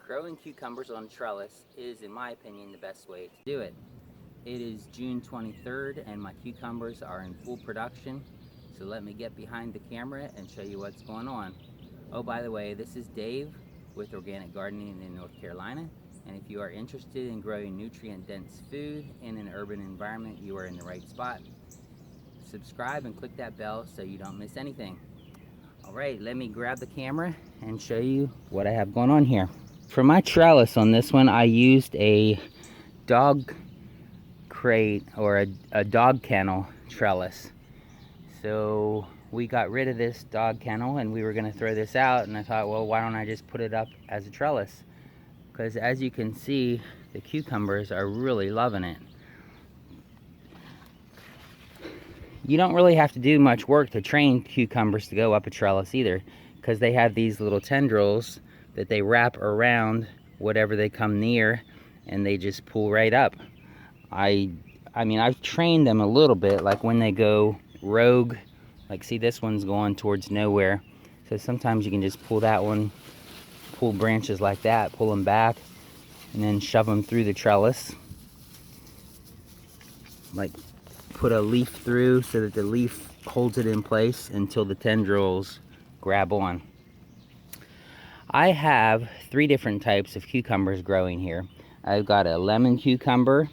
Growing cucumbers on trellis is, in my opinion, the best way to do it. It is June 23rd and my cucumbers are in full production, so let me get behind the camera and show you what's going on. Oh, by the way, this is Dave with Organic Gardening in North Carolina, and if you are interested in growing nutrient-dense food in an urban environment, you are in the right spot. Subscribe and click that bell so you don't miss anything. Alright, let me grab the camera and show you what I have going on here. For my trellis on this one, I used a dog crate or a dog kennel trellis. So we got rid of this dog kennel and we were going to throw this out, and I thought, well, why don't I just put it up as a trellis? Because as you can see, the cucumbers are really loving it. You don't really have to do much work to train cucumbers to go up a trellis either, because they have these little tendrils that they wrap around whatever they come near, and they just pull right up. I mean, I've trained them a little bit, like when they go rogue, like see this one's going towards nowhere. So sometimes you can just pull that one, pull branches like that, pull them back, and then shove them through the trellis. Like put a leaf through so that the leaf holds it in place until the tendrils grab on. I have 3 different types of cucumbers growing here. I've got a lemon cucumber,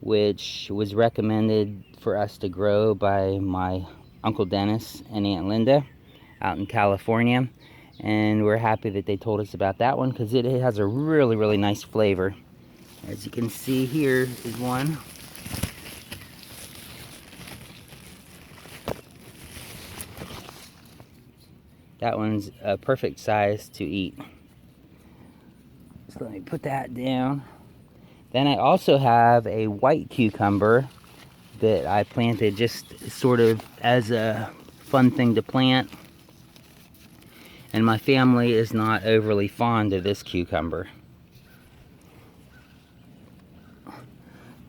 which was recommended for us to grow by my Uncle Dennis and Aunt Linda out in California, and we're happy that they told us about that one because it has a really nice flavor. As you can see, here is one. That one's a perfect size to eat. So let me put that down. Then I also have a white cucumber that I planted just sort of as a fun thing to plant. And my family is not overly fond of this cucumber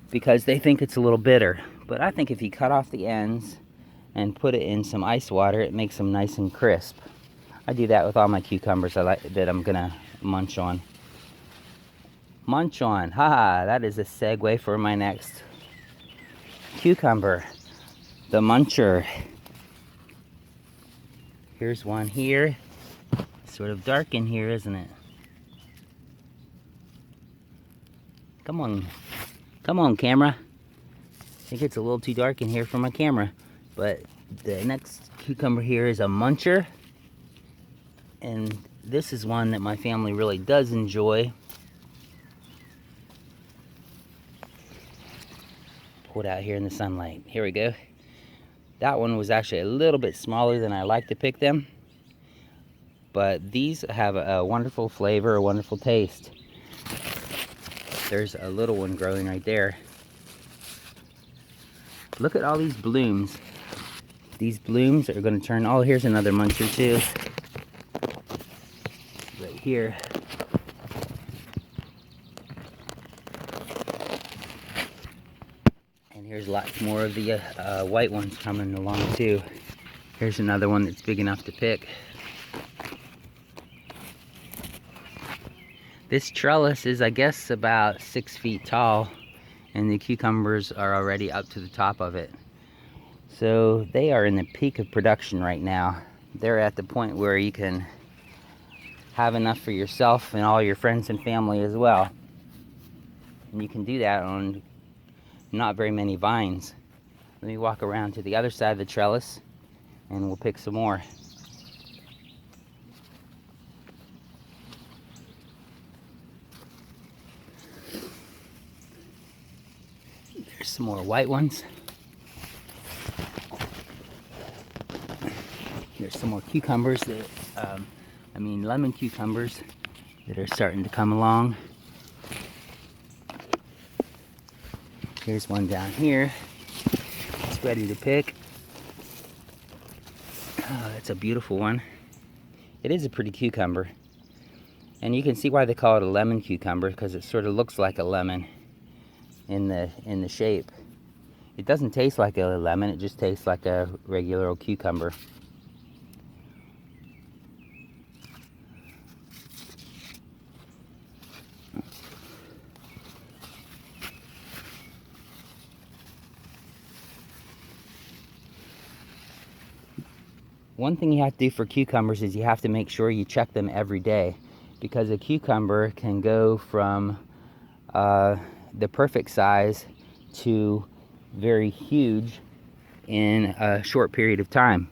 because they think it's a little bitter. But I think if you cut off the ends and put it in some ice water, it makes them nice and crisp. I do that with all my cucumbers that I'm gonna munch on. Munch on, haha, that is a segue for my next cucumber, the muncher. Here's one here. Sort of dark in here, isn't it? Come on camera. I think it's a little too dark in here for my camera, but the next cucumber here is a muncher. And this is one that my family really does enjoy. Pull it out here in the sunlight. Here we go. That one was actually a little bit smaller than I like to pick them. But these have a wonderful flavor, a wonderful taste. There's a little one growing right there. Look at all these blooms. These blooms are going to turn... Oh, here's another muncher too. Right here. And here's lots more of the white ones coming along too. Here's another one that's big enough to pick. This trellis is, I guess, about 6 feet tall, and the cucumbers are already up to the top of it. So they are in the peak of production right now. They're at the point where you can have enough for yourself and all your friends and family as well. And you can do that on not very many vines. Let me walk around to the other side of the trellis and we'll pick some more. There's some more white ones. Here's some more cucumbers that lemon cucumbers that are starting to come along. Here's one down here. It's ready to pick. Oh, that's a beautiful one. It is a pretty cucumber. And you can see why they call it a lemon cucumber, because it sort of looks like a lemon in the shape. It doesn't taste like a lemon, it just tastes like a regular old cucumber. one thing you have to do for cucumbers is you have to make sure you check them every day, because a cucumber can go from the perfect size to very huge in a short period of time.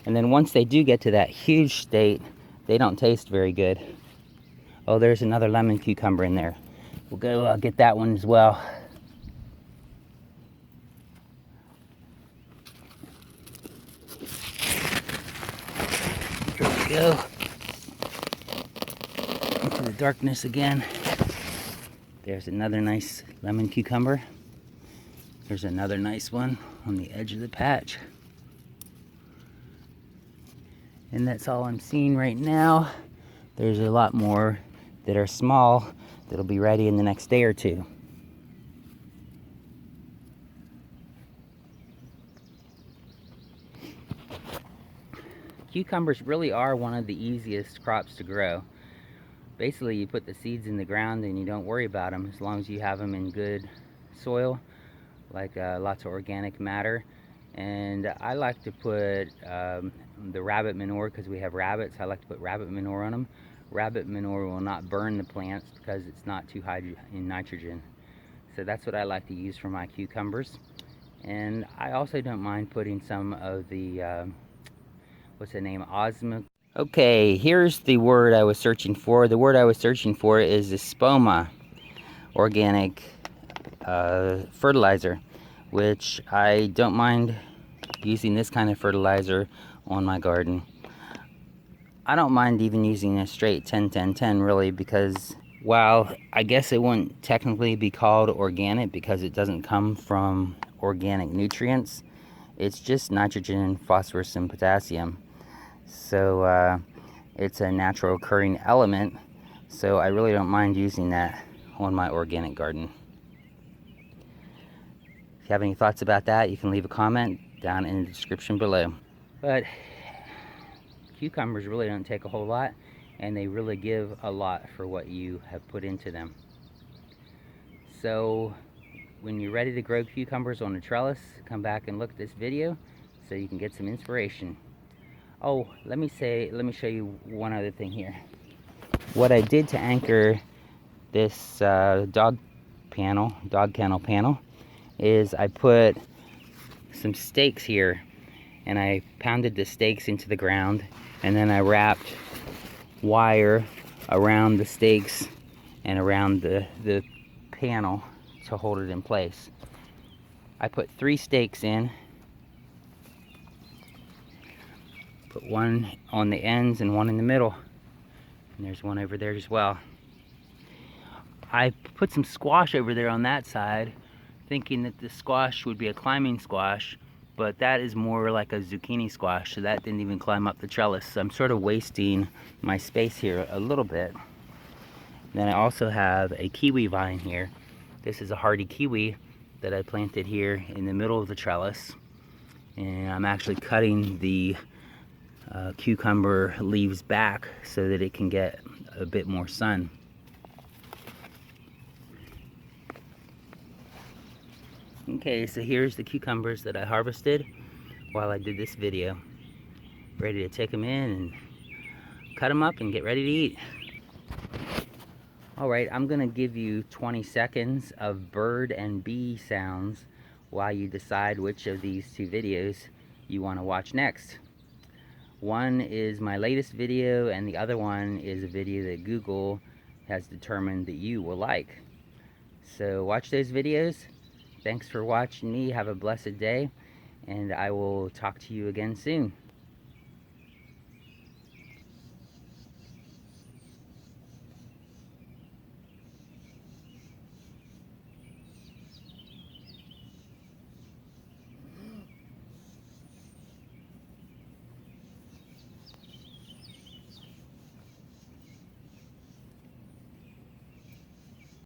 And then once they do get to that huge state, they don't taste very good. Oh, there's another lemon cucumber in there. We'll go get that one as well. Here we go. Into the darkness again. There's another nice lemon cucumber. There's another nice one on the edge of the patch. And that's all I'm seeing right now. There's a lot more that are small that'll be ready in the next day or two. Cucumbers really are one of the easiest crops to grow. Basically, you put the seeds in the ground and you don't worry about them as long as you have them in good soil, like lots of organic matter. And I like to put the rabbit manure, because we have rabbits. I like to put rabbit manure on them. Rabbit manure will not burn the plants because it's not too high in nitrogen. So that's what I like to use for my cucumbers. And I also don't mind putting some of the, what's the name, osmo. Okay, here's the word I was searching for. The word I was searching for is the spoma organic fertilizer, which I don't mind using this kind of fertilizer on my garden. I don't mind even using a straight 10-10-10 really, because while I guess it wouldn't technically be called organic because it doesn't come from organic nutrients, it's just nitrogen, phosphorus, and potassium. So it's a natural occurring element, so I really don't mind using that on my organic garden. If you have any thoughts about that, you can leave a comment down in the description below. But cucumbers really don't take a whole lot, and they really give a lot for what you have put into them. So when you're ready to grow cucumbers on a trellis, come back and look at this video so you can get some inspiration. Oh, let me show you one other thing here. What I did to anchor this dog kennel panel, is I put some stakes here, and I pounded the stakes into the ground, and then I wrapped wire around the stakes and around the panel to hold it in place. I put 3 stakes in, put one on the ends and one in the middle, and there's one over there as well. I put some squash over there on that side, thinking that the squash would be a climbing squash, but that is more like a zucchini squash, so that didn't even climb up the trellis. So I'm sort of wasting my space here a little bit. Then I also have a kiwi vine here. This is a hardy kiwi that I planted here in the middle of the trellis, and I'm actually cutting the cucumber leaves back so that it can get a bit more sun. Okay, so here's the cucumbers that I harvested while I did this video. Ready to take them in and cut them up and get ready to eat. Alright, I'm going to give you 20 seconds of bird and bee sounds while you decide which of these 2 videos you want to watch next. One is my latest video, and the other one is a video that Google has determined that you will like. So watch those videos. Thanks for watching me. Have a blessed day, and I will talk to you again soon.